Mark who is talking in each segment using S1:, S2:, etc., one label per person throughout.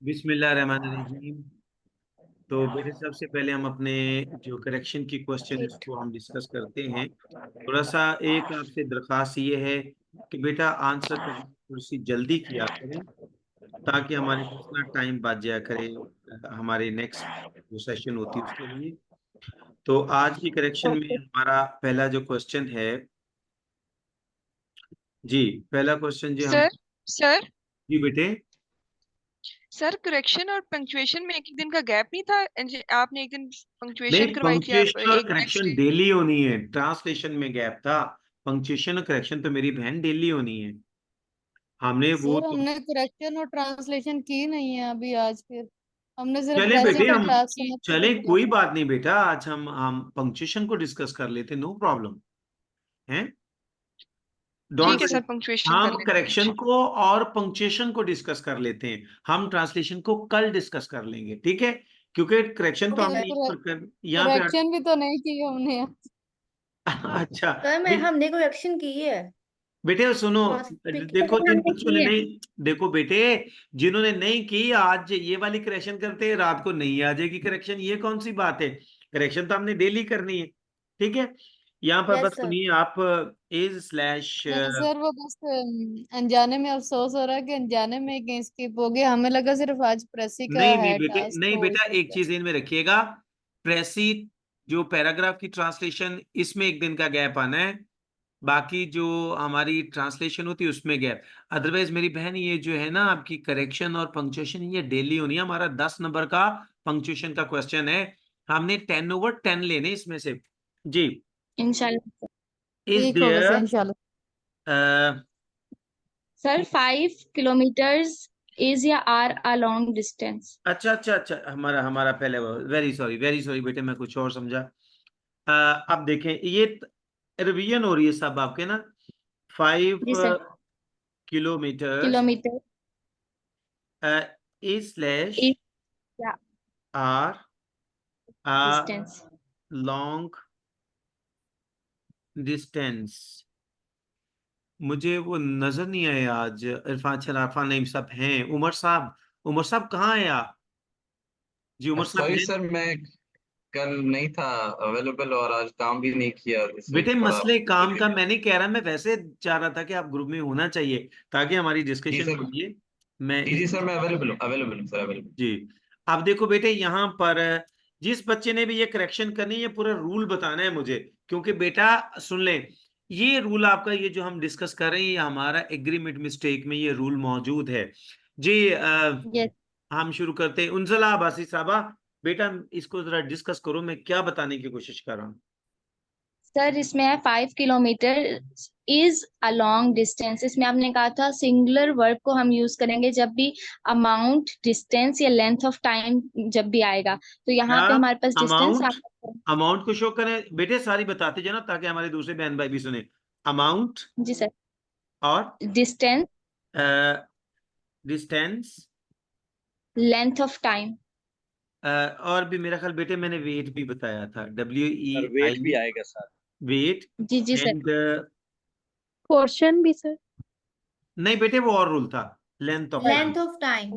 S1: बिस्मिल्लाहिर्रहमानिर्रहीम। तो बेटे सबसे पहले हम अपने जो करेक्शन की क्वेश्चन है उसको हम डिस्कस करते हैं। थोड़ा सा एक आपसे दरख्वास्त ये है कि बेटा आंसर थोड़ी सी जल्दी किया करें ताकि हमारे पास ना टाइम बच जाया करे हमारे नेक्स्ट जो सेशन होती है उसके लिए। तो आज की करेक्शन में
S2: ओके
S1: हमारा पहला जो क्वेश्चन है, जी पहला क्वेश्चन जो हम,
S2: सर। सर
S1: जी बेटे।
S2: सर करेक्शन और पंक्चुएशन में एक एक दिन का गैप नहीं था। आपने एक दिन
S1: नहीं,
S2: पंक्चुएशन करवाई थी, आप
S1: पंक्चुएशन और
S2: एक नेक्स्ट
S1: करेक्शन
S2: डे।
S1: डेली होनी है, ट्रांसलेशन में गैप था। पंक्चुएशन और करेक्शन तो मेरी बहन डेली होनी है। हमने वो
S3: सर
S1: तो,
S3: हमने करेक्शन और ट्रांसलेशन की नहीं है अभी आज। फिर हमने सिर्फ
S1: चले बेटे
S3: प्रेसिंग
S1: हम,
S3: टास्क समझ के
S1: चले
S3: कर दिया
S1: कोई
S3: था।
S1: बात नहीं बेटा, आज हम पंक्चुएशन को डिस्कस कर लेते, नो प्रॉब्लम है,
S2: ठीक
S1: डोंट।
S2: है सर, पंक्चुएशन कर
S1: हम
S2: लेते हैं
S1: करेक्शन
S2: आज।
S1: को और पंक्चुएशन को डिस्कस कर लेते हैं, हम ट्रांसलेशन को कल डिस्कस कर लेंगे, ठीक है। क्योंकि करेक्शन तो हमने यहाँ पर यहाँ पे
S3: करेक्शन भी तो नहीं की हमने।
S1: अच्छा।
S4: सर मैं
S1: नहीं
S4: हमने कोई एक्शन की है।
S1: बेटे सुनो, देखो
S4: ट्रांसक्रिप्शन
S1: जिन
S4: हमने
S1: बच्चों ने
S4: की है।
S1: नहीं, देखो बेटे, जिन्होंने नहीं की आज ये वाली करेक्शन करते हैं, रात को नहीं आ जाएगी करेक्शन, ये कौन सी बात है। करेक्शन तो हमने डेली करनी है, ठीक है। यहाँ पर बस
S4: यस सर।
S1: सुनिए आप, इज स्लैश,
S3: नहीं सर, वो बस अनजाने में अफसोस हो रहा है कि अनजाने में कहीं स्किप हो गया। हमें लगा सिर्फ आज प्रेसी का
S1: नहीं नहीं
S3: है
S1: बेटे,
S3: टास्क
S1: नहीं
S3: तो
S1: बेटा,
S3: इसी
S1: एक चीज इनमें रखिएगा, प्रेसी जो पैराग्राफ की ट्रांसलेशन, इसमें एक दिन का गैप आना है, बाकी जो हमारी ट्रांसलेशन होती है उसमें गैप। अदरवाइज मेरी बहन ये जो है ना आपकी करेक्शन और पंक्चुएशन ये डेली होनी है। हमारा 10 नंबर का पंक्चुएशन का क्वेश्चन है, हमने 10/10 लेने इसमें से। जी,
S2: इंशाल्लाह।
S1: इज
S3: ठीक होगा सर
S1: देयर,
S3: इंशाल्लाह।
S2: सर 5 किलोमीटर्स इज या आर अ लॉन्ग डिस्टेंस।
S1: अच्छा अच्छा अच्छा, हमारा हमारा पहले, वेरी सॉरी बेटे, मैं कुछ और समझा। अब देखें, ये रिवीजन हो रही है सब आपके ना। Five
S2: G sir.
S1: Kilometres
S2: kilometre
S1: is slash
S2: is या
S1: आर
S2: डिस्टेंस।
S1: Long distance. मुझे वो नजर नहीं आया आज, इरफान शराफा नहीं सब हैं, उमर साहब, उमर साहब कहाँ हैं आप। जी उमर साहब
S5: सॉरी
S1: हैं।
S5: सर, मैं कल नहीं था अवेलेबल और आज काम भी नहीं किया, इसलिए
S1: बेटे
S5: थोड़ा
S1: मसले काम का
S5: लेट।
S1: मैं नहीं कह रहा, मैं वैसे चाह रहा था कि आप ग्रुप में होना चाहिए ताकि हमारी
S5: जी
S1: डिस्कशन
S5: सर।
S1: होती है। मैं
S5: जी
S1: इस,
S5: जी सर, मैं अवेलेबल हूँ सर, अवेलेबल।
S1: जी। अब देखो बेटे यहाँ पर जिस बच्चे ने भी ये करेक्शन करनी है ये पूरा रूल बताना है मुझे, क्योंकि बेटा सुन ले, ये रूल आपका, ये जो हम डिस्कस कर रहे हैं, ये हमारा एग्रीमेंट मिस्टेक में ये रूल मौजूद है। जी
S2: यस
S1: हम शुरू करते हैं। उनजला अब्बासी साहबा, बेटा इसको जरा डिस्कस करो, मैं क्या बताने की कोशिश कर रहा हूँ।
S2: सर, इसमें है 5 kilometre is a long distance. इसमें आपने कहा था सिंगुलर वर्ब को हम यूज करेंगे जब भी अमाउंट, डिस्टेंस या लेंथ ऑफ टाइम जब भी आएगा। तो यहाँ
S1: क्या
S2: पे हमारे पास डिस्टेंस
S1: अमाउंट,
S2: आपका।
S1: अमाउंट को शो करें बेटे, सारी बताते जाना ताकि हमारे दूसरे बहन भाई भी सुने। अमाउंट
S2: जी सर।
S1: और
S2: distance,
S1: distance,
S2: length of time.
S1: और भी मेरा ख्याल बेटे मैंने वेट भी बताया था,
S6: सर वेट भी
S1: WEI,
S6: आएगा सर।
S1: वेट।
S2: जी जी सर।
S1: एंड
S7: पोर्शन भी सर।
S1: नहीं बेटे वो और रूल था, length of time.
S4: Length of time.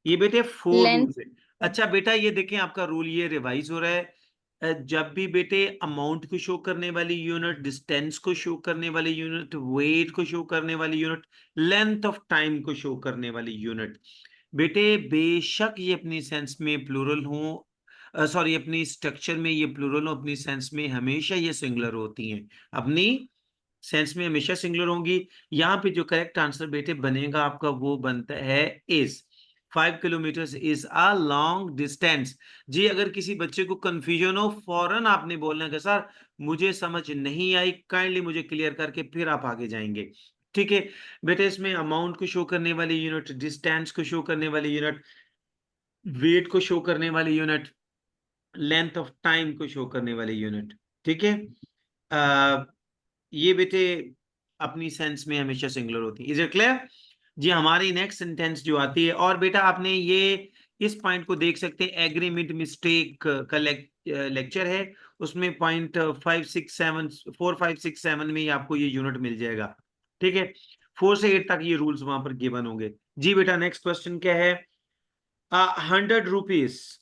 S1: ये बेटे 4
S2: लेंथ।
S1: रूल्स है। अच्छा बेटा ये देखें आपका रूल ये रिवाइज हो रहा है। जब भी बेटे अमाउंट को शो करने वाली यूनिट, डिस्टेंस को शो करने वाली यूनिट, वेट को शो करने वाली यूनिट, लेंथ ऑफ टाइम को शो करने वाली यूनिट, बेटे बेशक ये अपनी सेंस में प्लूरल हो, सॉरी अपनी स्ट्रक्चर में ये प्लूरल हो, अपनी सेंस में हमेशा ये सिंगुलर होती हैं, अपनी सेंस में हमेशा सिंगुलर होंगी। यहाँ पे जो करेक्ट आंसर बेटे बनेगा आपका वो बनता है is. 5 kilometre is a long distance. जी अगर किसी बच्चे को कंफ्यूजन हो, फौरन आपने बोलना है कि सर मुझे समझ नहीं आई, काइंडली मुझे क्लियर करके फिर आप आगे जाएंगे, ठीक है। बेटे इसमें अमाउंट को शो करने वाली यूनिट, डिस्टेंस को शो करने वाली यूनिट, वेट को शो करने वाली यूनिट, लेंथ ऑफ टाइम को शो करने वाली यूनिट, ठीक है। ये बेटे अपनी सेंस में हमेशा सिंगुलर होती है। Is it clear. जी हमारी नेक्स्ट सेंटेंस जो आती है, और बेटा आपने ये इस पॉइंट को देख सकते हैं, एग्रीमेंट मिस्टेक का लेक्चर है, उसमें पॉइंट 567, 4, 5, 6, 7 में ही आपको ये यूनिट मिल जाएगा, ठीक है। 4 से 8 तक ये रूल्स वहां पर गिवन होंगे। जी बेटा नेक्स्ट क्वेश्चन क्या है। 100 rupees.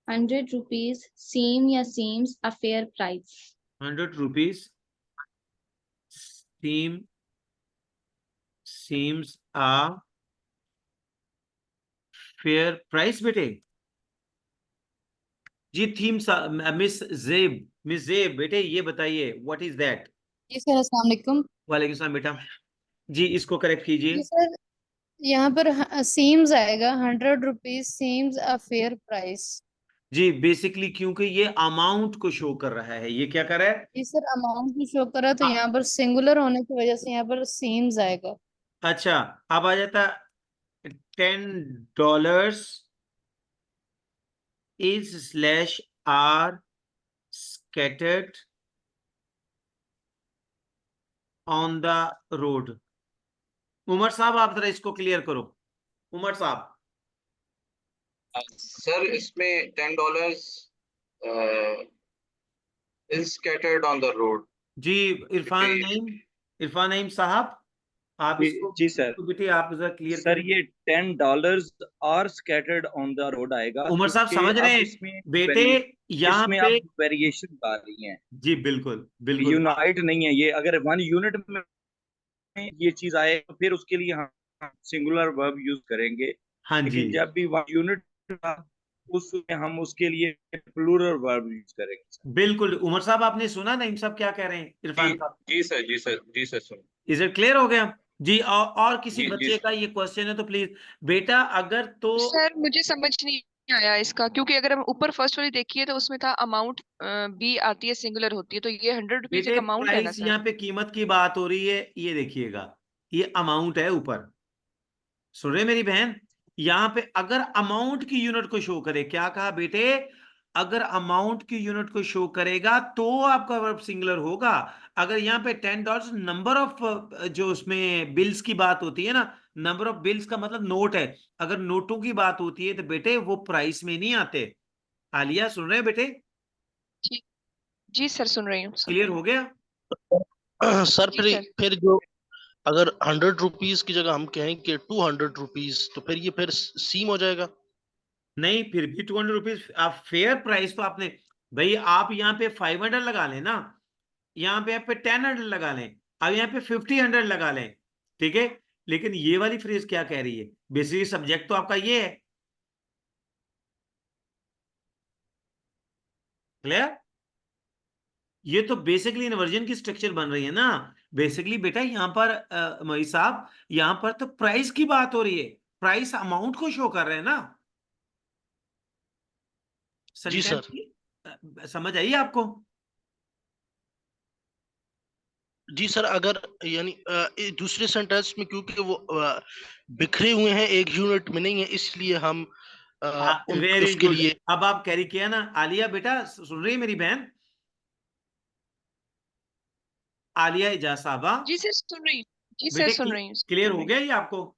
S2: 100 rupees seem या seems a fair price.
S1: 100 rupees seems a fair price बेटे। जी थीम मिस जेब बेटे ये बताइए व्हाट इज दैट।
S3: जी सर, अस्सलाम वालेकुम।
S1: वालेकुम सलाम बेटा। जी इसको करेक्ट कीजिए।
S3: जी सर, यहाँ पर सीम्स आएगा, 100 rupees seems a fair price.
S1: जी बेसिकली क्योंकि ये अमाउंट को शो कर रहा है, ये क्या कर रहा है।
S3: जी सर, अमाउंट भी शो कर रहा है तो यहाँ पर सिंगुलर होने की वजह से यहाँ पर सीम्स आएगा।
S1: अच्छा अब आ जाता $10 is/are scattered on the road। Umar साहब आप जरा इसको क्लियर करो। उमर साहब।
S5: सर इसमें $10 is scattered on the road।
S1: जी इरफान नईम साहब आप इसको
S4: जी सर।
S1: इसको बेटे आप जरा क्लियर
S4: सर
S1: करें।
S4: ये $10 are scattered on the road आएगा।
S1: उमर साहब
S4: क्योंकि
S1: समझ रहे
S4: अब
S1: हैं
S4: इसमें
S1: बेटे यहाँ
S4: इसमें
S1: पे।
S4: अब वेरिएशन आ रही हैं।
S1: जी बिल्कुल बिल्कुल
S4: यूनाइट नहीं है ये। अगर 1 यूनिट में ये चीज आए तो फिर उसके लिए हम सिंगुलर वर्ब यूज करेंगे।
S1: हाँ जी
S4: लेकिन जब भी 1 यूनिट उसमें हम उसके लिए प्लूरल वर्ब यूज करेंगे।
S1: बिल्कुल। उमर साहब आपने सुना नईम साहब क्या कह रहे हैं इरफान साहब।
S5: जी सर, जी सर, जी सर सुन।
S1: इज इट क्लियर हो गया जी। और किसी
S5: जी,
S1: बच्चे
S5: जी।
S1: का ये क्वेश्चन है तो प्लीज बेटा अगर तो
S6: सर मुझे समझ नहीं आया इसका, क्योंकि अगर हम ऊपर फर्स्ट वाली देखिए तो उसमें था अमाउंट भी आती है, सिंगुलर होती है, तो ये 100 रुपीज
S1: बेटे
S6: एक अमाउंट है ना
S1: प्राइस
S6: सर।
S1: यहाँ पे कीमत की बात हो रही है, ये देखिएगा ये अमाउंट है ऊपर। सुन रहे मेरी बहन, यहाँ पे अगर अमाउंट की यूनिट को शो करे, क्या कहा बेटे, अगर अमाउंट की यूनिट को शो करेगा तो आपका वर्ब सिंगुलर होगा। अगर यहाँ पे $10 नंबर ऑफ जो उसमें बिल्स की बात होती है ना, नंबर ऑफ बिल्स का मतलब नोट है, अगर नोटों की बात होती है तो बेटे वो प्राइस में नहीं आते। आलिया सुन रहे हैं बेटे,
S6: जी जी सर, सुन रही हूँ, सुन
S1: क्लियर
S6: रही हूँ।
S1: हो गया।
S8: सर
S6: जी सर।
S8: फिर जो अगर 100 रुपीज की जगह हम कहें कि 200 रुपीज तो फिर ये फिर सीम हो जाएगा।
S1: नहीं फिर भी ₹200 आप फेयर प्राइस तो आपने भाई, आप यहाँ पे 500 लगा लें ना, यहाँ पे आप पे 1000 लगा लें, अब यहाँ पे 1500 लगा लें, ठीक है। लेकिन ये वाली फ्रेज क्या कह रही है, बेसिकली सब्जेक्ट तो आपका ये है। क्लियर। ये तो बेसिकली इन्वर्जन की स्ट्रक्चर बन रही है ना। बेसिकली बेटा यहाँ पर मई साहब, यहाँ पर तो प्राइस की बात हो रही है, प्राइस अमाउंट को शो कर रहे हैं ना।
S8: जी सर।
S1: समझ आई आपको।
S8: जी सर, अगर यानी दूसरे सेंटेंस में क्योंकि वो बिखरे हुए हैं, एक यूनिट में नहीं है, इसलिए हम
S1: वेरी
S8: उसके
S1: गुड।
S8: लिए
S1: अब आप कैरी किया ना। आलिया बेटा सुन रही है मेरी बहन, आलिया इजाज साहबा।
S6: जी सर सुन रही हूँ, जी सर
S1: बेटे
S6: सुन रही हूँ,
S1: क्लियर
S6: सुन
S1: हो
S6: रही
S1: गया
S6: हूँ।
S1: ये आपको।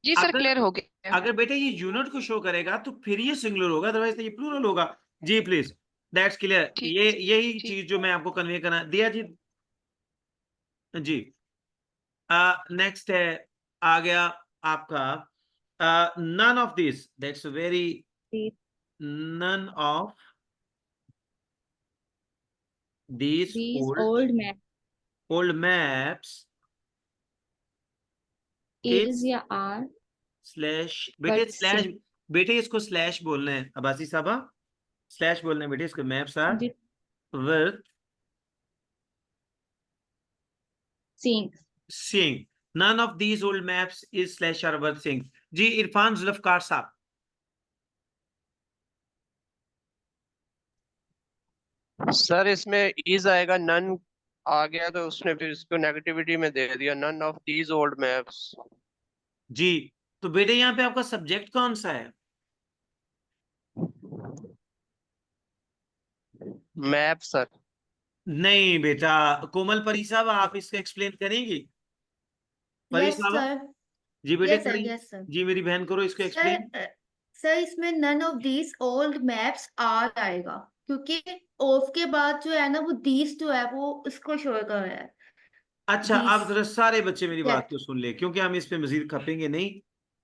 S6: जी सर
S1: अगर
S6: क्लियर हो गया।
S1: अगर बेटे ये यूनिट को शो करेगा तो फिर ये सिंगुलर होगा, अदरवाइज तो ये प्लूरल होगा। जी प्लीज, दैट्स क्लियर।
S6: ठीक
S1: ये यही
S6: ठीक।
S1: चीज जो मैं आपको कन्वे करना दिया जी। जी नेक्स्ट है, आ गया आपका none of this, that's very, none of these
S2: old map
S1: old maps
S2: is या are
S1: स्लैश बेटे
S2: but
S1: स्लैश
S2: same।
S1: बेटे इसको स्लैश बोलना है अब्बासी साहबा, स्लैश बोलना है बेटे इसको। Maps R
S2: G
S1: worth
S2: seeing।
S1: seeing, none of these old maps is slash are worth seeing। जी इरफान जुल्फकार साहब।
S9: सर इसमें इज आएगा, नन आ गया तो उसने फिर इसको नेगेटिविटी में दे दिया, none of these old maps.
S1: जी तो बेटे यहाँ पे आपका सब्जेक्ट कौन सा है।
S9: Map sir.
S1: नहीं बेटा, कोमल परी साहब आप इसको एक्सप्लेन करेंगी। परी
S10: यस
S1: साहब
S10: सर।
S1: जी बेटे
S10: यस सर,
S1: करिए।
S10: Yes sir.
S1: जी मेरी बहन करो इसको एक्सप्लेन।
S10: सर इसमें none of these old maps are आएगा, क्योंकि ऑफ के बाद जो है ना वो दीज जो है वो उसको शो कर रहा है।
S1: अच्छा
S10: These-
S1: आप जरा सारे बच्चे मेरी
S10: Yes.
S1: बात को सुन ले, क्योंकि हम इस पे मजीद खपेंगे नहीं।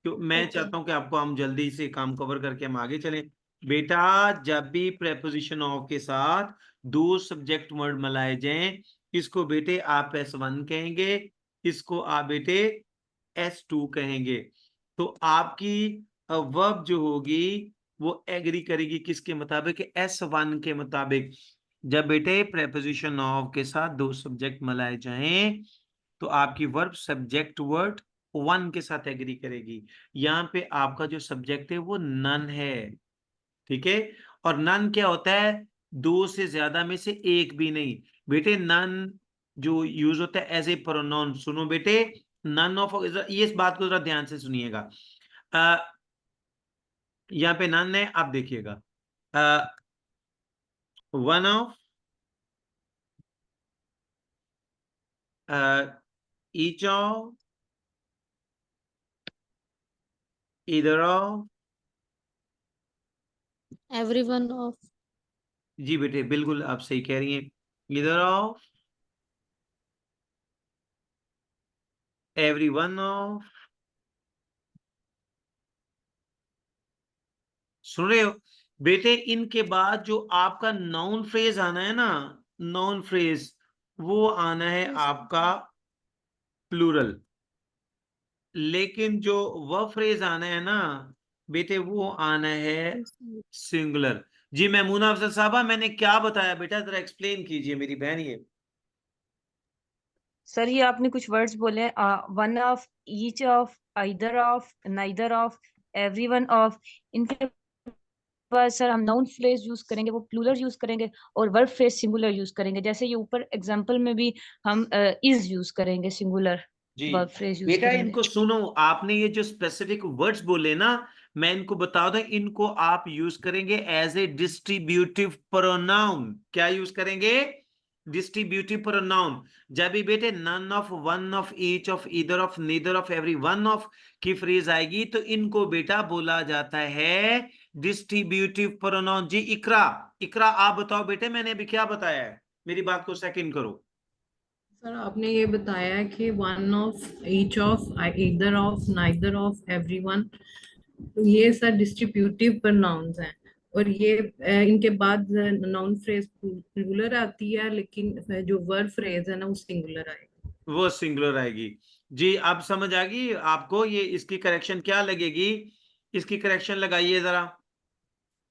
S1: क्यों मैं
S10: Okay.
S1: चाहता हूं कि आपको हम जल्दी से काम कवर करके हम आगे चलें। बेटा जब भी प्रेपोजिशन ऑफ के साथ दो सब्जेक्ट वर्ड मिलाए जाएं, इसको बेटे आप S1 कहेंगे, इसको आप बेटे S2 कहेंगे। तो आपकी वर्ब जो होगी वो एग्री करेगी किसके मुताबिक? S1 के मुताबिक। जब बेटे प्रेपोजिशन ऑफ के साथ दो सब्जेक्ट मिलाए जाएं तो आपकी वर्ब सब्जेक्ट वर्ड 1 के साथ एग्री करेगी। यहाँ पे आपका जो सब्जेक्ट है वो नन है, ठीक है। और नन क्या होता है? दो से ज्यादा में से एक भी नहीं। बेटे नन जो यूज होता है एज ए प्रोनाउन, सुनो बेटे, नन ऑफ, ये इस बात को जरा ध्यान से सुनिएगा। यहाँ पे नन है, आप देखिएगा, one of, each of, either of.
S3: everyone of,
S1: जी बेटे बिल्कुल आप सही कह रही हैं। Either of, every one of. सुन रहे हो बेटे? इनके बाद जो आपका नाउन फ्रेज आना है ना, नाउन फ्रेज, वो आना है आपका प्लूरल। लेकिन जो वर्ब फ्रेज आना है ना बेटे, वो आना है सिंगुलर। जी मैमूना अफजल साहबा, मैंने क्या बताया बेटा, जरा एक्सप्लेन कीजिए मेरी बहन। ये
S11: सर ये आपने कुछ वर्ड्स बोले, one of, each of, either of, neither of, everyone of. इनके बाद सर हम नाउन फ्रेज यूज करेंगे वो प्लूरल यूज करेंगे, और वर्ब फ्रेज सिंगुलर यूज करेंगे। जैसे ये ऊपर एग्जांपल में भी हम इज यूज करेंगे, सिंगुलर
S1: जी
S11: वर्ब फ्रेज यूज
S1: बेटा
S11: करेंगे।
S1: इनको सुनो, आपने ये जो स्पेसिफिक वर्ड्स बोले ना, मैं इनको बता दूं, इनको आप यूज करेंगे एज ए डिस्ट्रीब्यूटिव प्रोनाउन। क्या यूज करेंगे? Distributive pronoun. जब भी बेटे none of, one of, each of, either of, neither of, every one of की फ्रेज आएगी तो इनको बेटा बोला जाता है डिस्ट्रीब्यूटिव प्रोनाउन। जी इकरा, इकरा आप बताओ बेटे, मैंने अभी क्या बताया है? मेरी बात को सेकंड करो।
S12: सर आपने ये बताया कि one of, each of, either of, neither of, everyone, ये सर डिस्ट्रीब्यूटिव प्रोनाउंस हैं। और ये इनके बाद नाउन फ्रेज प्लूरल आती है, लेकिन जो वर्ब फ्रेज है ना वो सिंगुलर आएगी।
S1: वो सिंगुलर आएगी। जी अब समझ आ गई आपको? ये इसकी करेक्शन क्या लगेगी? इसकी करेक्शन लगाइए जरा।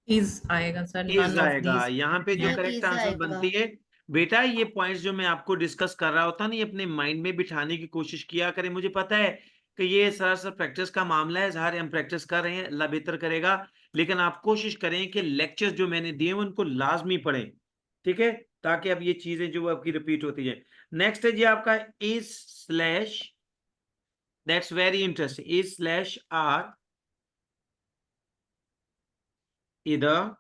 S12: इज आएगा सर,
S1: इज
S12: नन ऑफ
S1: आएगा।
S12: दीज।
S1: यहाँ पे जो
S10: हाँ,
S1: करेक्ट
S10: इज
S1: आंसर
S10: आएगा।
S1: बनती है बेटा, ये पॉइंट्स जो मैं आपको डिस्कस कर रहा होता ना, ये अपने माइंड में बिठाने की कोशिश किया करें। मुझे पता है कि ये सरासर प्रैक्टिस का मामला है, ज़ाहिर हम प्रैक्टिस कर रहे हैं, अल्लाह बेहतर करेगा। लेकिन आप कोशिश करें कि लेक्चर्स जो मैंने दिए उनको लाजमी पढ़ें, ठीक है, ताकि अब ये चीजें जो आपकी रिपीट होती जाए। नेक्स्ट है जी आपका is slash, that's very interesting, is slash are either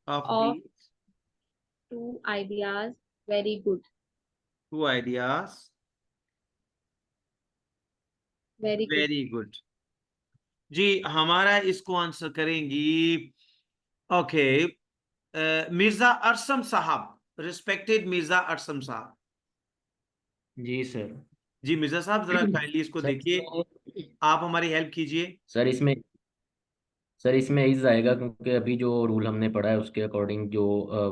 S1: of
S2: Of
S1: these
S2: two ideas, very good,
S1: two ideas,
S2: very good.
S1: Very good. जी हमारा इसको आंसर करेंगी, ओके, मिर्जा अरसम साहब, रिस्पेक्टेड मिर्जा अरसम साहब।
S13: जी सर।
S1: जी मिर्जा साहब जरा काइंडली इसको
S13: सर
S1: देखिए, आप हमारी हेल्प कीजिए।
S13: सर इसमें इज आएगा, क्योंकि अभी जो रूल हमने पढ़ा है उसके अकॉर्डिंग जो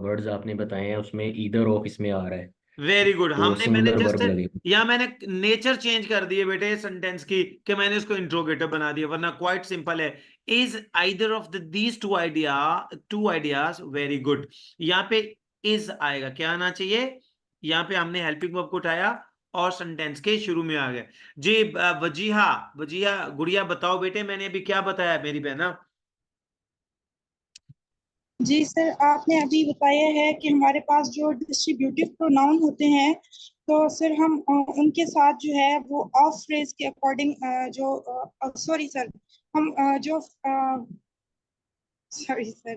S13: वर्ड्स आपने बताए हैं उसमें ईदर ऑफ इसमें आ रहा है,
S1: वेरी गुड।
S13: तो
S1: मैंने
S13: सिंगुलर
S1: जस्ट
S13: वर्ब लगेगा।
S1: या मैंने नेचर चेंज कर दिए बेटे सेंटेंस की, कि मैंने इसको इंट्रोगेटिव बना दिया, वरना क्वाइट सिंपल है। Is either of these two ideas, very good. यहाँ पे इज आएगा, क्या आना चाहिए? यहाँ पे हमने हेल्पिंग वर्ब को उठाया और सेंटेंस के शुरू में आ गए। जी वजीहा, वजीहा गुड़िया बताओ बेटे, मैंने अभी क्या बताया मेरी बहना?
S14: जी सर, आपने अभी बताया है कि हमारे पास जो डिस्ट्रीब्यूटिव प्रोनाउन होते हैं, तो सर हम उनके साथ जो है वो ऑफ फ्रेज के अकॉर्डिंग सॉरी सर, हम सॉरी सर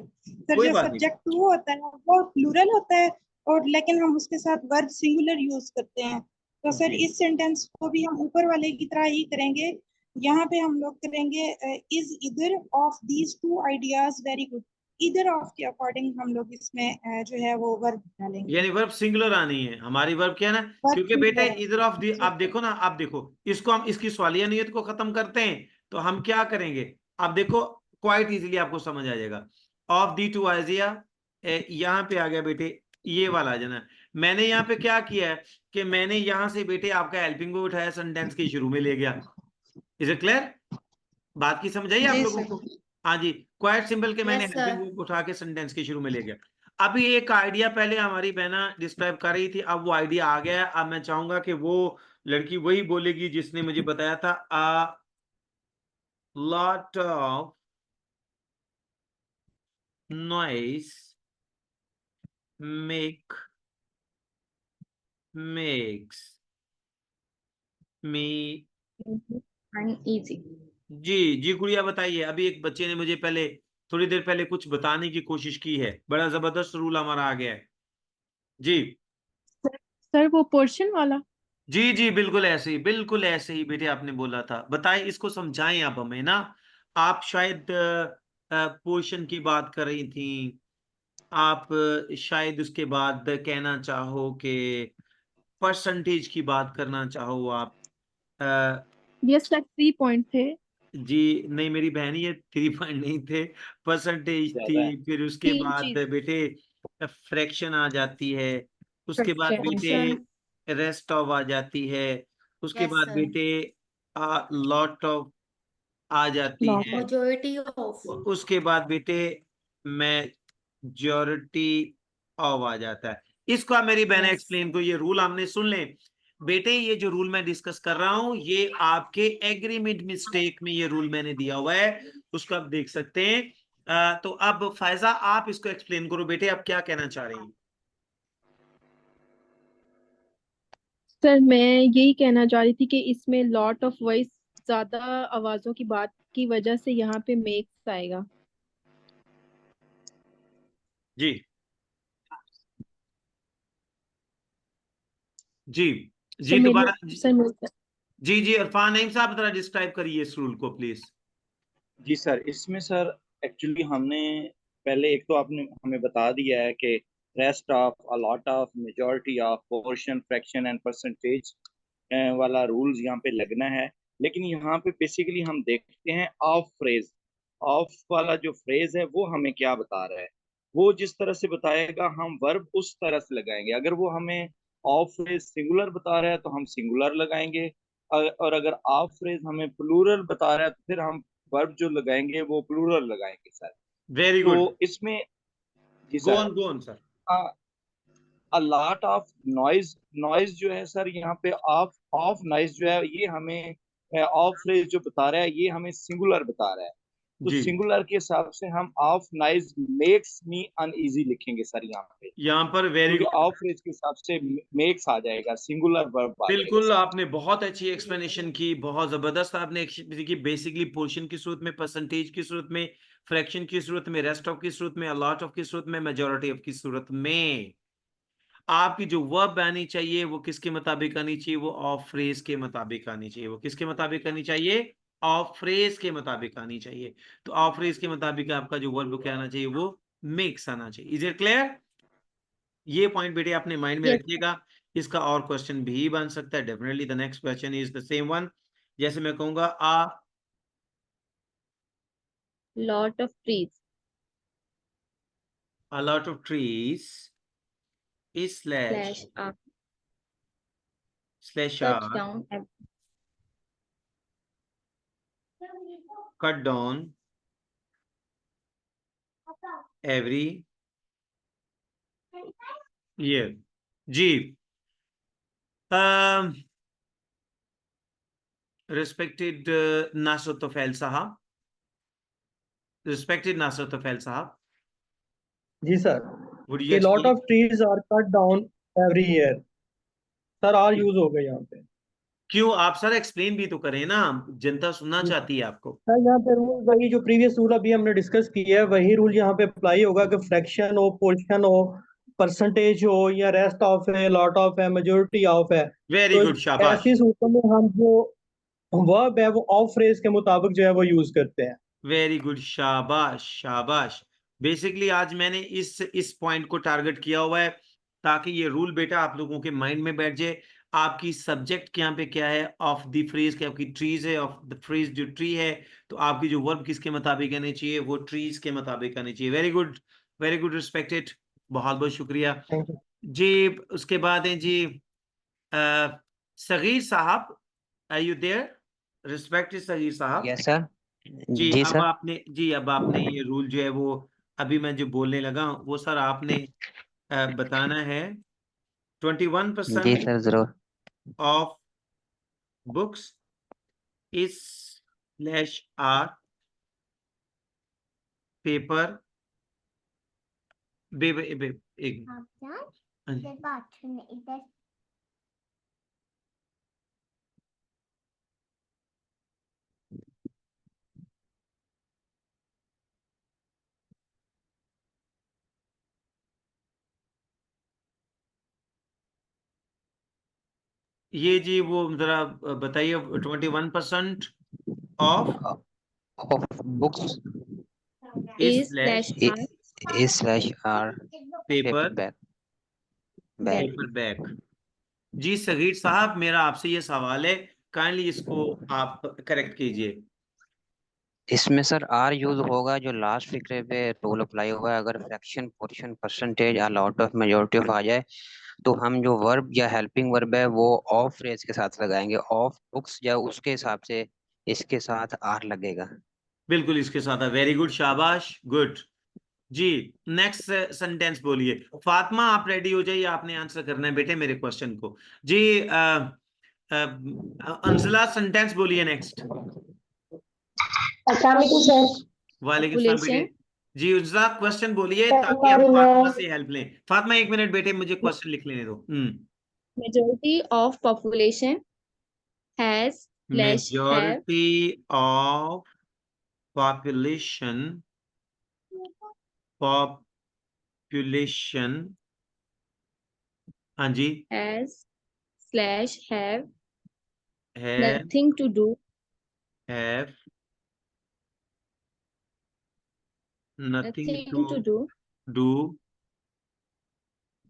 S14: जो सब्जेक्ट टू होता है वो प्लूरल होता है, और लेकिन हम उसके साथ वर्ब सिंगुलर यूज करते हैं। तो सर इस सेंटेंस को भी हम ऊपर वाले की तरह ही करेंगे। यहाँ पे हम लोग करेंगे is either of these two ideas very good. Either of के अकॉर्डिंग हम लोग इसमें जो है वो वर्ब डालेंगे।
S1: यानी वर्ब सिंगुलर आनी है हमारी, वर्ब क्या है ना,
S14: वर्ब
S1: क्योंकि बेटे
S14: सिंगुलर
S1: इधर ऑफ दी, आप देखो ना, आप देखो इसको हम इसकी सवालिया नियत को खत्म करते हैं तो हम क्या करेंगे, आप देखो क्वाइट इजीली आपको समझ आ जाएगा। ऑफ दी टू आइजिया, यहाँ पे आ गया बेटे, ये वाला आ जाना। मैंने यहाँ पे क्या किया है कि मैंने यहाँ से बेटे आपका हेल्पिंग को उठाया, सेंटेंस के शुरू में ले गया। Is it clear? बात की समझ आई आप
S10: जी
S1: लोगों
S10: सर।
S1: को? हाँ जी, क्वाइट सिंपल के मैंने
S10: यस
S1: हेल्पिंग
S10: सर।
S1: को उठा के सेंटेंस के शुरू में ले गया। अभी एक आइडिया पहले हमारी बहना डिस्क्राइब कर रही थी, अब वो आइडिया आ गया। अब मैं चाहूंगा कि वो लड़की वही बोलेगी जिसने मुझे बताया था, a lot of noise makes me
S2: uneasy.
S1: जी जी गुड़िया बताइए। अभी एक बच्चे ने मुझे पहले थोड़ी देर पहले कुछ बताने की कोशिश की है, बड़ा जबरदस्त रूल हमारा आ गया है जी।
S7: सर वो पोर्शन वाला।
S1: जी जी बिल्कुल ऐसे ही बेटे आपने बोला था। बताएं, इसको समझाएं आप हमें ना। आप शायद पोर्शन की बात कर रही थी, आप शायद उसके बाद कहना चाहो कि परसेंटेज की बात करना चाहो आप।
S7: यस सर 3 पॉइंट थे।
S1: जी नहीं मेरी बहन, ये 3 पॉइंट नहीं थे, परसेंटेज
S4: ज्यादा है।
S1: थी, फिर उसके
S7: 3
S1: बाद
S7: चीज।
S1: बेटे फ्रैक्शन आ जाती है, उसके बाद
S7: फ्रैक्शन।
S1: बेटे रेस्ट ऑफ आ जाती है, उसके
S10: यस
S1: बाद
S10: सर।
S1: बेटे लॉट ऑफ आ जाती
S7: लॉट
S1: है,
S7: ऑफ।
S10: majority of।
S1: उसके बाद बेटे मेजॉरिटी ऑफ आ जाता है। इसको आप मेरी बहन
S10: यस।
S1: एक्सप्लेन को, ये रूल हमने सुन ले बेटे। ये जो रूल मैं डिस्कस कर रहा हूं ये आपके एग्रीमेंट मिस्टेक में ये रूल मैंने दिया हुआ है, उसको आप देख सकते हैं। तो अब फायजा आप इसको एक्सप्लेन करो बेटे, आप क्या कहना चाह रही हैं?
S7: सर मैं यही कहना चाह रही थी कि इसमें लॉट ऑफ वॉइस ज्यादा आवाजों की बात की वजह से यहाँ पे मेक्स आएगा।
S1: जी जी जी दोबारा
S7: सर मेरे
S1: जी जी इरफान नईम साहब जरा डिस्क्राइब करिए इस रूल को प्लीज।
S4: जी सर, इसमें सर एक्चुअली हमने पहले एक तो आपने हमें बता दिया है कि rest of, a lot of, majority of, portion, fraction and percentage वाला रूल्स यहाँ पे लगना है। लेकिन यहाँ पे बेसिकली हम देखते हैं ऑफ फ्रेज। ऑफ वाला जो फ्रेज है वो हमें क्या बता रहा है, वो जिस तरह से बताएगा हम वर्ब उस तरह से लगाएंगे। अगर वो हमें ऑफ फ्रेज सिंगुलर बता रहा है तो हम सिंगुलर लगाएंगे, और अगर ऑफ फ्रेज हमें प्लूरल बता रहा है तो फिर हम वर्ब जो लगाएंगे वो प्लूरल लगाएंगे सर।
S1: वेरी गुड,
S4: तो इसमें जी
S1: go
S4: sir,
S1: on sir.
S4: A lot of noise, noise जो है सर यहाँ पे ऑफ ऑफ नॉइज जो है ये हमें ऑफ फ्रेज जो बता रहा है ये हमें सिंगुलर बता रहा है। तो
S1: जी
S4: सिंगुलर के हिसाब से हम of noise makes me uneasy लिखेंगे सर यहाँ पे,
S1: यहाँ पर वेरी
S4: क्योंकि
S1: गुड,
S4: ऑफ फ्रेज के हिसाब से मेक्स आ जाएगा, सिंगुलर वर्ब आ जाएगा
S1: बिल्कुल
S4: सर।
S1: आपने बहुत अच्छी एक्सप्लेनेशन की, बहुत जबरदस्त आपने की। बेसिकली पोर्शन की सूरत में, परसेंटेज की सूरत में, फ्रैक्शन की सूरत में, रेस्ट ऑफ की सूरत में, अलॉट ऑफ की सूरत में, मेजॉरिटी ऑफ की सूरत में आपकी जो वर्ब आनी चाहिए वो किसके मुताबिक आनी चाहिए, वो ऑफ फ्रेज के मुताबिक आनी चाहिए। वो किसके मुताबिक आनी चाहिए? ऑफ फ्रेज के मुताबिक आनी चाहिए। तो ऑफ फ्रेज के मुताबिक आपका जो वर्ब क्या आना चाहिए, वो मिक्स आना चाहिए। Is it clear? ये पॉइंट बेटे आपने माइंड में
S2: यस।
S1: रखिएगा। इसका और क्वेश्चन भी बन सकता है definitely. The next question is the same one. जैसे मैं कहूंगा
S2: lot of trees.
S1: a lot of trees
S2: slash up.
S1: slash
S2: cut
S1: are
S2: down.
S1: cut down every year। जी रिस्पेक्टेड नासर तोफैल साहब, रिस्पेक्टेड नासर तोफैल साहब,
S15: जी सर,
S1: would you
S15: कि lot
S1: explain?
S15: Of trees are cut down every year. Sir are use हो गए यहाँ पे।
S1: क्यों? आप sir explain भी तो करें ना, जनता सुनना चाहती है आपको।
S15: सर यहाँ पे रूल वही जो प्रीवियस रूल अभी हमने डिस्कस किया है वही रूल यहाँ पे अप्लाई होगा कि फ्रैक्शन हो, पोर्शन हो, परसेंटेज हो, या रेस्ट ऑफ है, लॉट ऑफ है, मेजोरिटी ऑफ है।
S1: वेरी
S15: तो
S1: गुड, शाबाश।
S15: ऐसी सूरतों में हम जो वर्ब है वो ऑफ फ्रेज के मुताबिक जो है वो यूज करते हैं।
S1: वेरी गुड, शाबाश शाबाश, बेसिकली आज मैंने इस पॉइंट को टारगेट किया हुआ है ताकि ये रूल बेटा आप लोगों के माइंड में बैठ जाए। आपकी सब्जेक्ट यहाँ पे क्या है, ऑफ द फ्रेज की आपकी ट्रीज है, ऑफ द फ्रेज जो ट्री है, तो आपकी जो वर्ब किसके मुताबिक आनी चाहिए, वो ट्रीज के मुताबिक आनी चाहिए। वेरी गुड रिस्पेक्टेड, बहुत बहुत शुक्रिया जी। उसके बाद है जी Sagheer sahab, are you there? Respected Sagheer sahab.
S16: Yes sir.
S1: जी
S16: जी
S1: अब
S16: सर।
S1: आपने ये रूल जो है वो अभी मैं जो बोलने लगा वो सर आपने बताना है।
S16: जी
S1: 21%
S16: सर जरूर।
S1: Of books is /r paper एक ये जी वो जरा बताइए 21% of
S16: books
S1: is
S16: /r
S1: paper
S16: bag.
S1: Back. जी सगीर साहब, मेरा आपसे ये सवाल है, काइंडली इसको आप करेक्ट कीजिए।
S16: इसमें सर आर यूज होगा जो लास्ट फिक्रे पे रूल अप्लाई हुआ है। अगर फ्रैक्शन पोर्शन परसेंटेज या लॉट ऑफ मेजॉरिटी ऑफ आ जाए तो हम जो वर्ब या हेल्पिंग वर्ब है वो ऑफ फ्रेज के साथ लगाएंगे। ऑफ बुक्स या उसके हिसाब से इसके साथ आर लगेगा।
S1: बिल्कुल इसके साथ। वेरी गुड, शाबाश, गुड जी। नेक्स्ट सेंटेंस बोलिए। फातिमा आप रेडी हो जाइए, आपने आंसर करना है बेटे मेरे क्वेश्चन को जी। अंजला सेंटेंस बोलिए नेक्स्ट।
S17: अस्सलाम वालेकुम सर।
S1: वालेकुम सलाम बेटे।
S2: Population
S1: जी उजला क्वेश्चन बोलिए
S17: सर
S1: ताकि हम
S17: हमारे
S1: फातिमा
S17: यहाँ
S1: से हेल्प लें। फातिमा एक मिनट बेटे, मुझे क्वेश्चन लिख लेने दो।
S2: majority of population has /have
S1: majority of population हाँ जी
S2: has /have
S1: है
S2: nothing to do
S1: have nothing
S2: nothing to
S1: to do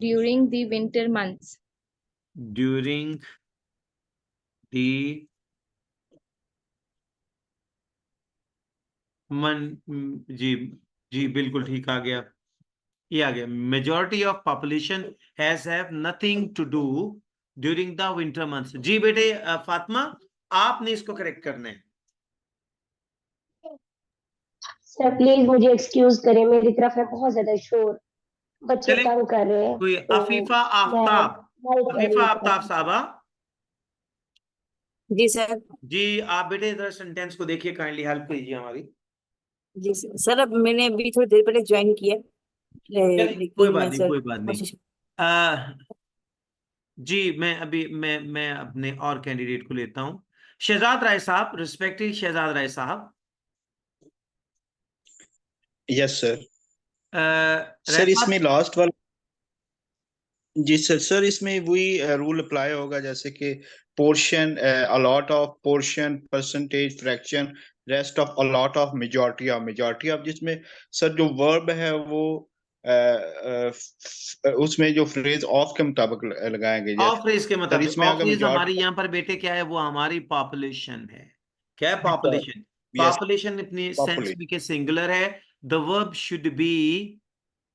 S2: during the winter months.
S1: during the जी जी बिल्कुल ठीक आ गया, ये आ गया। Majority of population have nothing to do during the winter months. जी बेटे फातिमा आपने इसको करेक्ट करना है।
S17: सर प्लीज मुझे एक्सक्यूज करें, मेरी तरफ है बहुत ज्यादा शोर, बच्चे
S1: चले
S17: तंग कर रहे हैं
S1: कोई
S17: तो
S1: अफीफा
S17: मैं
S1: आफ्ताब,
S17: माइक कर रही
S1: अफीफा
S17: हूँ
S1: आफ्ताब
S17: थोड़ा।
S1: साहबा।
S18: जी सर।
S1: जी आप बेटे इधर सेंटेंस को देखिए, काइंडली हेल्प कीजिए हमारी।
S18: जी सर। सर अब मैंने अभी थोड़ी देर पहले ज्वाइन किया
S1: चलिए कोई
S18: लेकिन
S1: बात
S18: मैं
S1: नहीं,
S18: सर
S1: कोई बात नहीं।
S18: कोशिश।
S1: जी मैं अभी मैं अपने और कैंडिडेट को लेता हूँ। शहजाद राय साहब, रिस्पेक्टेड शहजाद राय साहब।
S4: Yes sir. सर
S1: रहमान
S4: इसमें लास्ट वाला, जी सर। सर इसमें वही रूल अप्लाई होगा जैसे कि portion, a lot of, portion, percentage, fraction, rest of, a lot of, majority of. Majority of जिसमें सर जो वर्ब है वो उसमें जो फ्रेज ऑफ के मुताबिक लगाएंगे।
S1: ऑफ
S4: जैसे
S1: फ्रेज के
S4: सर
S1: मुताबिक।
S4: इसमें
S1: ऑफ
S4: अगर
S1: फ्रेज हमारी
S4: मेजॉरिटी,
S1: यहाँ पर बेटे क्या है, वो हमारी पॉपुलेशन है। क्या है पॉपुलेशन?
S4: यस
S1: पॉपुलेशन अपनी सेंस
S4: पॉपुलेशन
S1: में के सिंगुलर है। द वर्ब शुड बी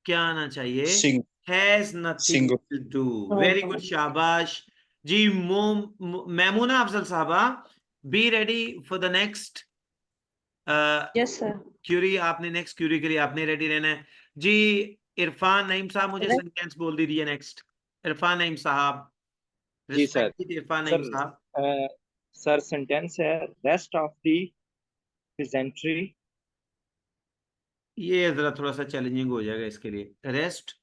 S1: क्या आना चाहिए?
S4: Sing
S1: has nothing
S4: single.
S1: To do. Very good, शाबाश जी। Maimoona Afzal sahiba, be ready for the next
S18: yes sir.
S1: Query. आपने नेक्स्ट क्यूरी के लिए आपने रेडी रहना है जी। इरफान नईम साहब मुझे सेंटेंस बोल दीजिए नेक्स्ट। इरफान नईम साहब,
S4: जी sir.
S1: Respected Irfan Naeem
S4: sir
S1: sahab.
S4: Sir sentence है रेस्ट ऑफ दी पेजेंट्री।
S1: ये जरा थोड़ा सा चैलेंजिंग हो जाएगा इसके लिए। Rest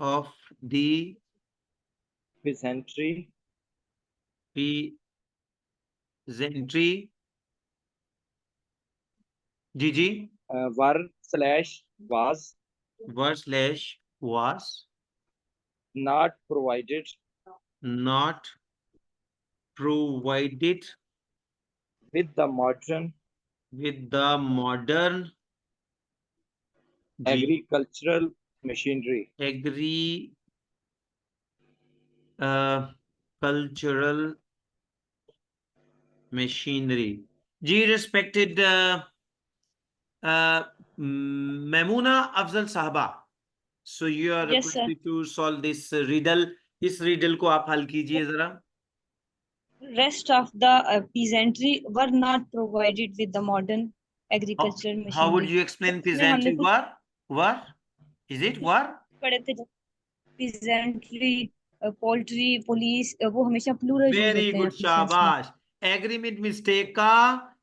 S1: of the
S4: pageantry
S1: pageantry जी जी
S4: were slash was
S1: /was
S4: not provided
S1: not provided
S4: with the modern
S1: with the modern जी
S4: एग्रीकल्चरल मशीनरी,
S1: कल्चरल मशीनरी। जी respected Memuna Afzal Sahaba, so you are
S2: Yes, sir.
S1: requested to solve this riddle. इस riddle को आप हल कीजिए जरा।
S11: Rest of the peasantry were not provided with the modern agricultural machinery.
S1: How would you explain peasantry? Were? Is it were?
S11: पढ़े थे जब peasantry, poultry, police, वो हमेशा plural use
S1: Very
S11: होते हैं
S1: good,
S11: अपने sense में।
S1: शाबाश। एग्रीमेंट मिस्टेक का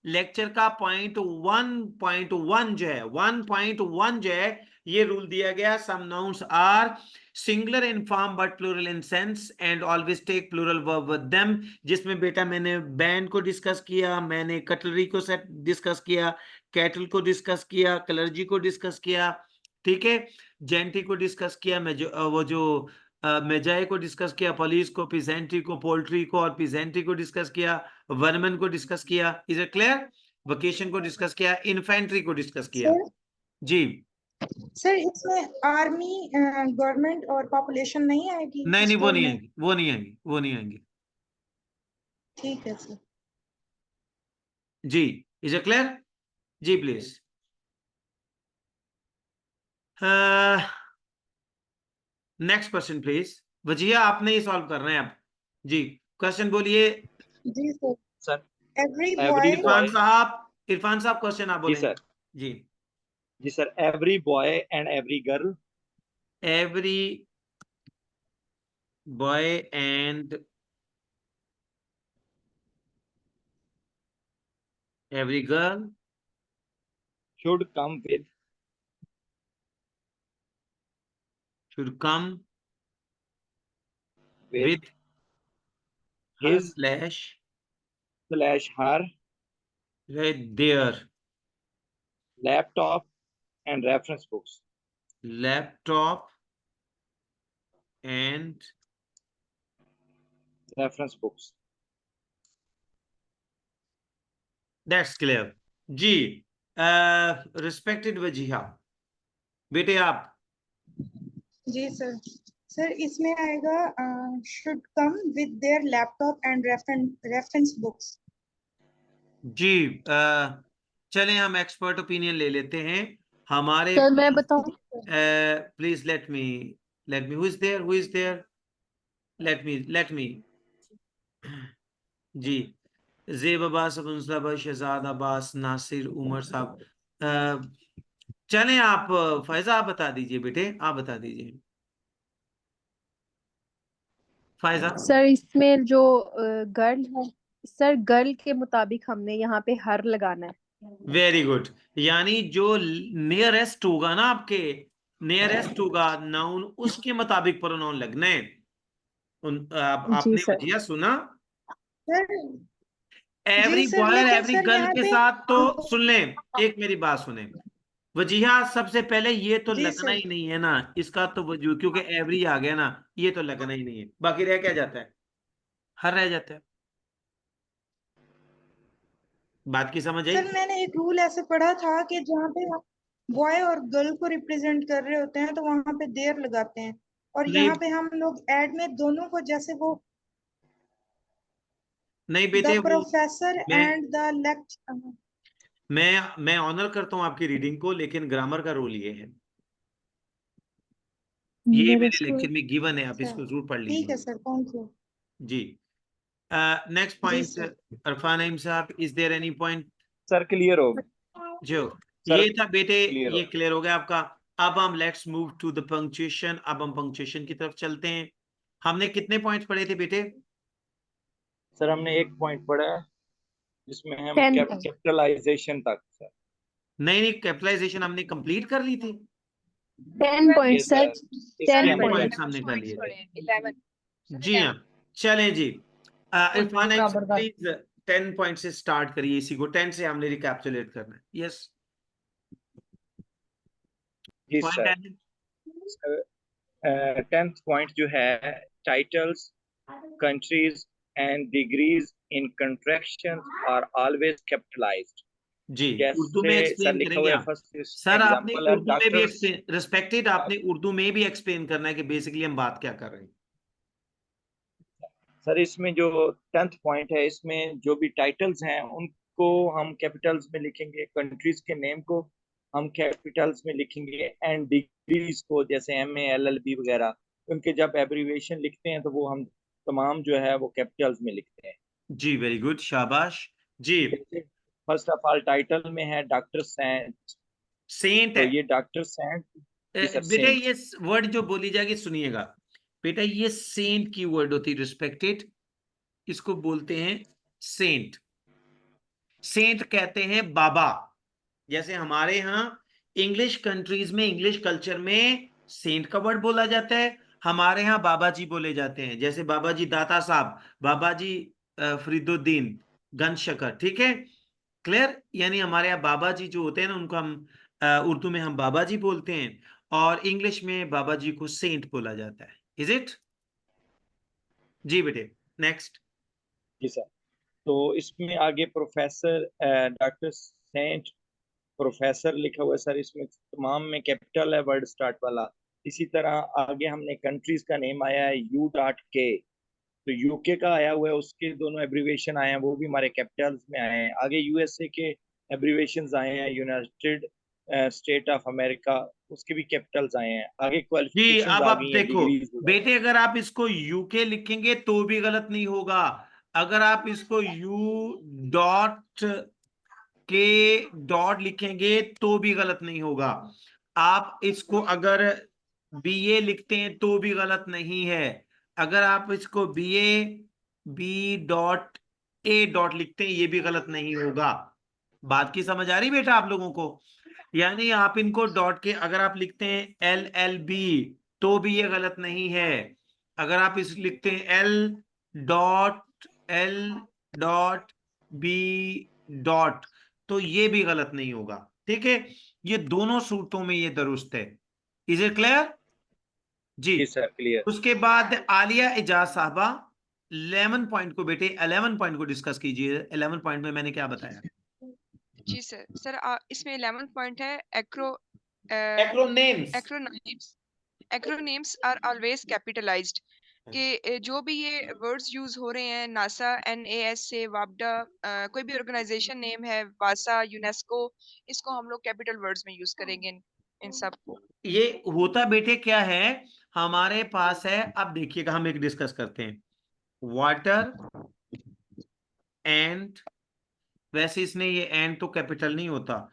S1: लेक्चर का पॉइंट 1.1 जो है 1.1 जो है ये रूल दिया गया, some nouns are singular in form but plural in sense and always take plural verb with them, जिसमें बेटा मैंने बैंड को डिस्कस किया, मैंने कटलरी को डिस्कस किया, कैटल को डिस्कस किया, कलर्जी को डिस्कस किया, ठीक है, जेंटी को डिस्कस किया, वो जो मेजाई को डिस्कस किया, पुलिस को, पिजेंट्री को, पोल्ट्री को और पिजेंट्री को डिस्कस किया, वर्मन को डिस्कस किया, इज इट क्लियर? वोकेशन को डिस्कस किया, इन्फेंट्री को डिस्कस किया। जी
S14: सर इसमें आर्मी, गवर्नमेंट और पॉपुलेशन नहीं आएगी?
S1: नहीं वो
S14: स्कूल
S1: नहीं
S14: में?
S1: आएंगी, वो नहीं आएंगी, वो नहीं आएंगी।
S14: ठीक है सर।
S1: जी इज इट क्लियर? जी please. Next question please. Wajiha आपने ही सॉल्व करना है अब। जी क्वेश्चन बोलिए।
S14: जी sir.
S4: Sir
S14: every
S1: Irfan sahab question आप बोलें।
S4: जी सर।
S1: जी
S4: जी sir, every boy and every girl,
S1: every boy and every girl
S4: should come with
S1: with
S4: his
S1: slash
S4: her
S1: right their
S4: laptop and reference books.
S1: laptop and
S4: reference books.
S1: That's clear. जी respected Wajiha, बेटे आप।
S14: जी sir. Sir इसमें आएगा should come with there laptop and reference books.
S1: जी चलें हम expert opinion ले लेते हैं हमारे।
S7: सर मैं बताऊं?
S1: Please let me who is there let me जी ज़ेब अब्बास, अब्बास, शहजाद अब्बास, नासिर, उमर साहब। चलें आप फैजा आप बता दीजिए बेटे, आप बता दीजिए फायजा।
S7: सर इसमें जो गर्ल है, सर गर्ल के मुताबिक हमने यहाँ पे हर लगाना है।
S1: वेरी गुड, यानी जो नियरेस्ट होगा ना, आपके नियरेस्ट होगा नाउन, उसके मुताबिक प्रोनाउन लगना है। आपने वजिया सुना? एवरी बॉय और एवरी गर्ल के साथ तो सुन लें, एक मेरी बात सुने वजीहा, सबसे पहले ये तो लगना ही नहीं है ना इसका तो वजूद, क्योंकि एवरी आ गया ना, ये तो लगना ही नहीं है, बाकी रह क्या जाता है? हर रह जाता है। बात की समझ आई?
S14: सर मैंने एक रूल ऐसे पढ़ा था कि जहाँ पे बॉय और गर्ल को रिप्रेजेंट कर रहे होते हैं तो वहां पे देर लगाते हैं, और यहाँ पे हम लोग ऐड में दोनों को, जैसे वो
S1: नहीं बेटे,
S14: the professor and the lecture.
S1: मैं ऑनर करता हूँ आपकी रीडिंग को, लेकिन ग्रामर का रूल ये है, ये मेरे लेक्चर में गिवन है, आप इसको जरूर पढ़ लीजिए।
S14: ठीक है सर, थैंक यू।
S1: जी next point Arfan Naeem sahab, is there any point?
S4: Sir clear हो
S1: जो ये था बेटे, ये क्लियर हो गया आपका। अब हम let's move to the punctuation, अब हम पंक्चुएशन की तरफ चलते हैं। हमने कितने पॉइंट्स पढ़े थे बेटे?
S4: सर हमने एक पॉइंट पढ़ा है जिसमें हम कैपिटलाइजेशन तक। सर
S1: नहीं कैपिटलाइजेशन हमने कंप्लीट कर ली थी।
S7: 10 पॉइंट सर, 10
S1: पॉइंट्स हमने कर लिए थे। जी हाँ चलें जी, इरफान प्लीज 10 पॉइंट से स्टार्ट करिए, इसी को 10 से हमने रिकैप्चुलेट करना है। यस
S4: जी सर। 10th पॉइंट जो है, titles, countries and degrees in contractions are always capitalized.
S1: जी, उर्दू में
S4: जैसे सर
S1: एक्सप्लेन
S4: लिखा
S1: करेंगे
S4: हुआ है
S1: आप।
S4: फर्स्ट
S1: सर आपने
S4: एग्जांपल है
S1: उर्दू में भी
S4: डॉक्टर।
S1: एक्सप्लेन, रिस्पेक्टेड, आपने उर्दू में भी एक्सप्लेन करना है कि बेसिकली हम बात क्या कर रहे हैं।
S4: सर इसमें जो 10th पॉइंट है, इसमें जो भी टाइटल्स हैं उनको हम कैपिटल्स में लिखेंगे, कंट्रीज के नेम को हम कैपिटल्स में लिखेंगे, एंड डिग्रीज को जैसे MA LLB वगैरह उनके जब एब्रीविएशन लिखते हैं तो वो हम तमाम जो है वो कैपिटल्स में लिखते हैं।
S1: जी, वेरी गुड, शाबाश जी।
S4: फर्स्ट ऑफ ऑल टाइटल में है डॉक्टर सेंट,
S1: सेंट
S4: तो
S1: है
S4: ये डॉक्टर सेंट, जी सर
S1: बेटा,
S4: सेंट।
S1: ये वर्ड जो बोली जाएगी सुनिएगा बेटा, ये सेंट की वर्ड होती है, रिस्पेक्टेड, इसको बोलते हैं सेंट। सेंट कहते हैं बाबा। जैसे हमारे यहाँ इंग्लिश कंट्रीज में, इंग्लिश कल्चर में सेंट का वर्ड बोला जाता है, हमारे यहाँ बाबा जी बोले जाते हैं। जैसे बाबा जी दाता साहब, बाबा जी फरीदुद्दीन गनशकर, ठीक है, क्लियर। यानी हमारे यहाँ बाबा जी जो होते हैं ना, उनको हम उर्दू में हम बाबा जी बोलते हैं, और इंग्लिश में बाबा जी को सेंट बोला जाता है। Is it? जी बेटे, नेक्स्ट।
S4: जी सर, तो इसमें आगे प्रोफेसर, डॉक्टर सेंट प्रोफेसर लिखा हुआ है सर, इसमें तमाम में कैपिटल है वर्ड स्टार्ट वाला। इसी तरह आगे हमने कंट्रीज का नेम आया है U.K, तो यूके का आया हुआ है, उसके दोनों एब्रीवेशन आए हैं, वो भी हमारे कैपिटल्स में आए हैं। आगे USA के एब्रीवेशंस आए हैं, यूनाइटेड स्टेट ऑफ अमेरिका, उसके भी कैपिटल्स आए हैं। आगे
S1: जी,
S4: क्वालिफिकेशंस
S1: अब
S4: आ
S1: आप
S4: गई हैं,
S1: देखो
S4: डिग्रीज
S1: बेटे, अगर आप इसको यूके लिखेंगे तो भी गलत नहीं होगा, अगर आप इसको U.K लिखेंगे तो भी गलत नहीं होगा, आप इसको अगर BA लिखते हैं तो भी गलत नहीं है, अगर आप इसको B.A लिखते हैं ये भी गलत नहीं होगा। बात की समझ आ रही बेटा आप लोगों को? यानी आप इनको डॉट के अगर आप लिखते हैं LLB तो भी ये गलत नहीं है, अगर आप इस लिखते हैं L.L.B तो ये भी गलत नहीं होगा, ठीक है। ये दोनों सूरतों में ये दुरुस्त है। Is it clear? जी
S4: सर क्लियर।
S1: उसके बाद आलिया एजाज साहबा 11 पॉइंट को बेटे, 11 पॉइंट को डिस्कस कीजिए। 11 पॉइंट में मैंने क्या बताया?
S6: जी सर। सर इसमें 11th पॉइंट है
S1: acronyms.
S6: Acronyms are always capitalised, कि जो भी ये वर्ड्स यूज हो रहे हैं, नासा, NAS से वापडा, कोई भी ऑर्गेनाइजेशन नेम है, वासा, यूनेस्को, इसको हम लोग कैपिटल वर्ड्स में यूज करेंगे इन सब को।
S1: ये होता बेटे क्या है, हमारे पास है, अब देखिएगा हम एक डिस्कस करते हैं, वाटर एंड, वैसे इसने ये एंड तो कैपिटल नहीं होता,